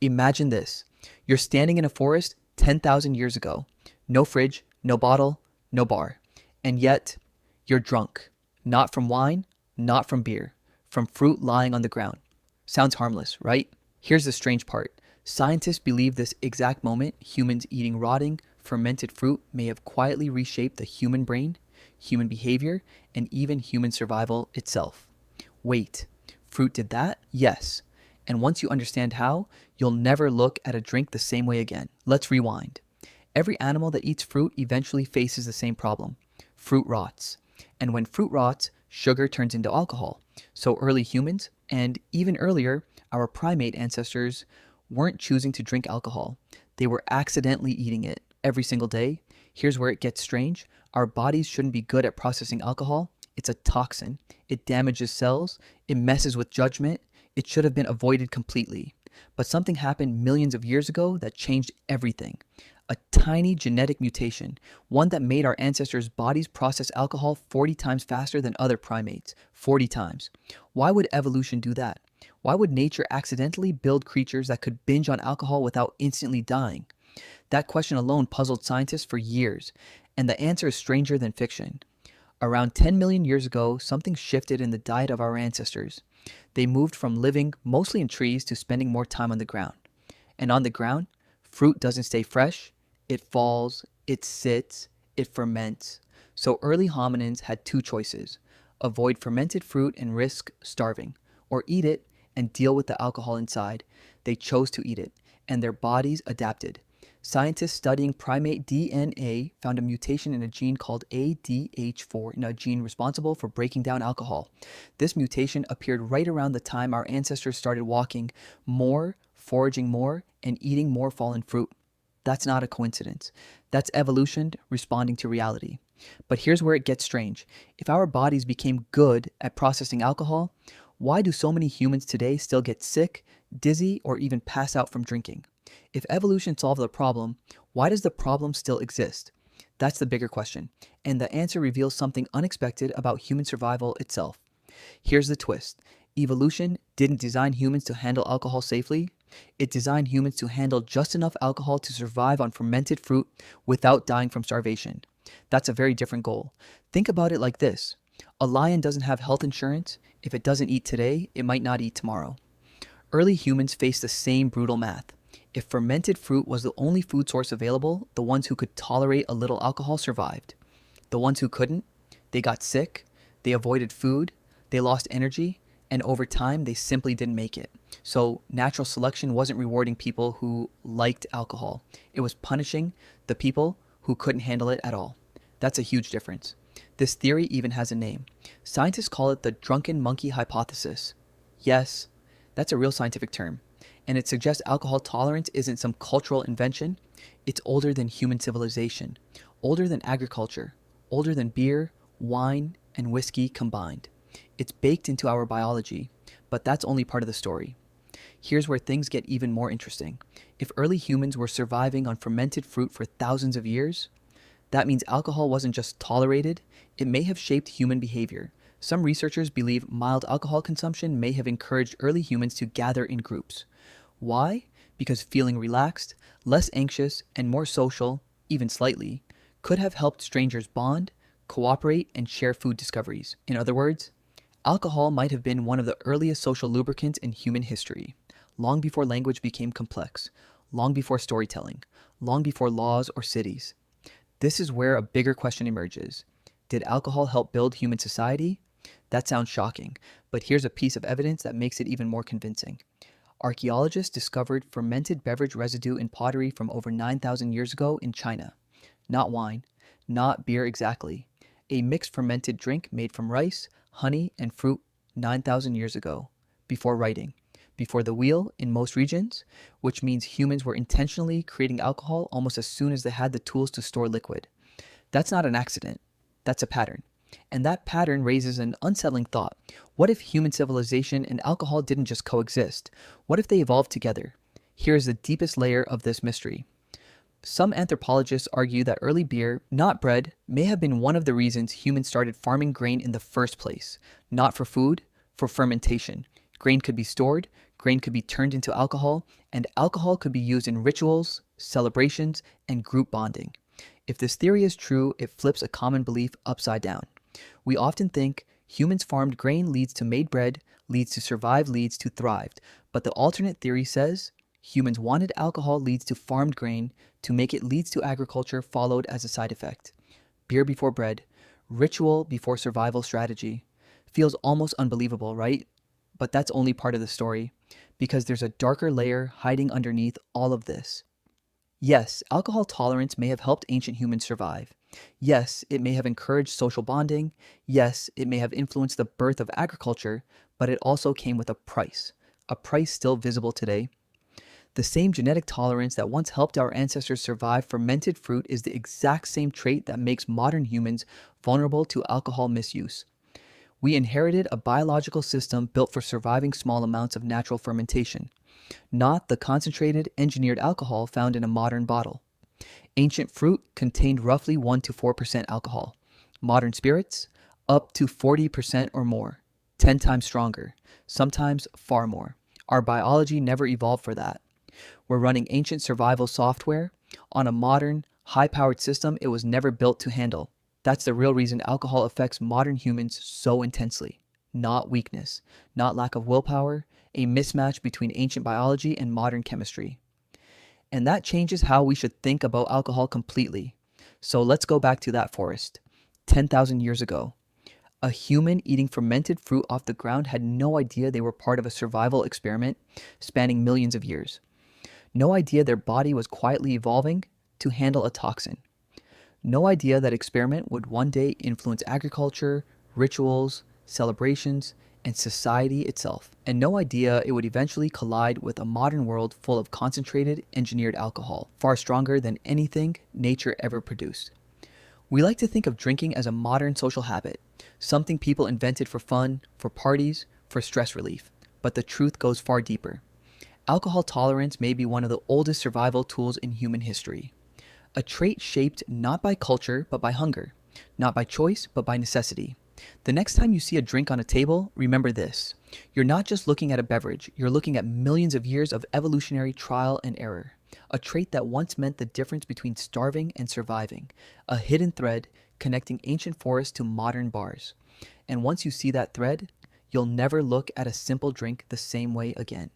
Imagine this. You're standing in a forest 10,000 years ago. No fridge, no bottle, no bar. And yet, you're drunk. Not from wine, not from beer, from fruit lying on the ground. Sounds harmless, right? Here's the strange part. Scientists believe this exact moment humans eating rotting, fermented fruit may have quietly reshaped the human brain, human behavior, and even human survival itself. Wait, fruit did that? Yes. And once you understand how, you'll never look at a drink the same way again. Let's rewind. Every animal that eats fruit eventually faces the same problem. Fruit rots. And when fruit rots, sugar turns into alcohol. So early humans, and even earlier, our primate ancestors, weren't choosing to drink alcohol. They were accidentally eating it every single day. Here's where it gets strange. Our bodies shouldn't be good at processing alcohol. It's a toxin. It damages cells. It messes with judgment. It should have been avoided completely. But something happened millions of years ago that changed everything. A tiny genetic mutation, one that made our ancestors' bodies process alcohol 40 times faster than other primates. 40 times. Why would evolution do that? Why would nature accidentally build creatures that could binge on alcohol without instantly dying? That question alone puzzled scientists for years, and the answer is stranger than fiction. Around 10 million years ago, something shifted in the diet of our ancestors. They moved from living mostly in trees to spending more time on the ground. And on the ground, fruit doesn't stay fresh, it falls, it sits, it ferments. So early hominins had two choices: avoid fermented fruit and risk starving, or eat it and deal with the alcohol inside. They chose to eat it, and their bodies adapted. Scientists studying primate DNA found a mutation in a gene called ADH4, in a gene responsible for breaking down alcohol. This mutation appeared right around the time our ancestors started walking more, foraging more, and eating more fallen fruit. That's not a coincidence. That's evolution responding to reality. But here's where it gets strange. If our bodies became good at processing alcohol, why do so many humans today still get sick, dizzy, or even pass out from drinking? If evolution solved the problem, why does the problem still exist? That's the bigger question, and the answer reveals something unexpected about human survival itself. Here's the twist. Evolution didn't design humans to handle alcohol safely. It designed humans to handle just enough alcohol to survive on fermented fruit without dying from starvation. That's a very different goal. Think about it like this. A lion doesn't have health insurance. If it doesn't eat today, it might not eat tomorrow. Early humans faced the same brutal math. If fermented fruit was the only food source available, the ones who could tolerate a little alcohol survived. The ones who couldn't, they got sick, they avoided food, they lost energy, and over time they simply didn't make it. So natural selection wasn't rewarding people who liked alcohol. It was punishing the people who couldn't handle it at all. That's a huge difference. This theory even has a name. Scientists call it the Drunken Monkey Hypothesis. Yes, that's a real scientific term. And it suggests alcohol tolerance isn't some cultural invention. It's older than human civilization, older than agriculture, older than beer, wine, and whiskey combined. It's baked into our biology, but that's only part of the story. Here's where things get even more interesting. If early humans were surviving on fermented fruit for thousands of years, that means alcohol wasn't just tolerated, it may have shaped human behavior. Some researchers believe mild alcohol consumption may have encouraged early humans to gather in groups. Why? Because feeling relaxed, less anxious, and more social, even slightly, could have helped strangers bond, cooperate, and share food discoveries. In other words, alcohol might have been one of the earliest social lubricants in human history, long before language became complex, long before storytelling, long before laws or cities. This is where a bigger question emerges. Did alcohol help build human society? That sounds shocking, but here's a piece of evidence that makes it even more convincing. Archaeologists discovered fermented beverage residue in pottery from over 9,000 years ago in China. Not wine, not beer exactly. A mixed fermented drink made from rice, honey, and fruit 9,000 years ago, before writing, before the wheel in most regions, which means humans were intentionally creating alcohol almost as soon as they had the tools to store liquid. That's not an accident. That's a pattern. And that pattern raises an unsettling thought. What if human civilization and alcohol didn't just coexist? What if they evolved together? Here's the deepest layer of this mystery. Some anthropologists argue that early beer, not bread, may have been one of the reasons humans started farming grain in the first place. Not for food, for fermentation. Grain could be stored, grain could be turned into alcohol, and alcohol could be used in rituals, celebrations, and group bonding. If this theory is true, it flips a common belief upside down. We often think humans farmed grain leads to made bread, leads to survive, leads to thrived. But the alternate theory says humans wanted alcohol leads to farmed grain, to make it leads to agriculture followed as a side effect. Beer before bread, ritual before survival strategy. Feels almost unbelievable, right? But that's only part of the story, because there's a darker layer hiding underneath all of this. Yes, alcohol tolerance may have helped ancient humans survive. Yes, it may have encouraged social bonding. Yes, it may have influenced the birth of agriculture, but it also came with a price still visible today. The same genetic tolerance that once helped our ancestors survive fermented fruit is the exact same trait that makes modern humans vulnerable to alcohol misuse. We inherited a biological system built for surviving small amounts of natural fermentation, not the concentrated, engineered alcohol found in a modern bottle. Ancient fruit contained roughly 1 to 4% alcohol. Modern spirits, up to 40% or more, 10 times stronger, sometimes far more. Our biology never evolved for that. We're running ancient survival software on a modern, high-powered system it was never built to handle. That's the real reason alcohol affects modern humans so intensely. Not weakness, not lack of willpower, a mismatch between ancient biology and modern chemistry. And that changes how we should think about alcohol completely. So let's go back to that forest. 10,000 years ago, a human eating fermented fruit off the ground had no idea they were part of a survival experiment spanning millions of years. No idea their body was quietly evolving to handle a toxin. No idea that experiment would one day influence agriculture, rituals, celebrations, and society itself. And no idea it would eventually collide with a modern world full of concentrated, engineered alcohol, far stronger than anything nature ever produced. We like to think of drinking as a modern social habit, something people invented for fun, for parties, for stress relief. But the truth goes far deeper. Alcohol tolerance may be one of the oldest survival tools in human history. A trait shaped not by culture, but by hunger. Not by choice, but by necessity. The next time you see a drink on a table, remember this. You're not just looking at a beverage, you're looking at millions of years of evolutionary trial and error. A trait that once meant the difference between starving and surviving. A hidden thread connecting ancient forests to modern bars. And once you see that thread, you'll never look at a simple drink the same way again.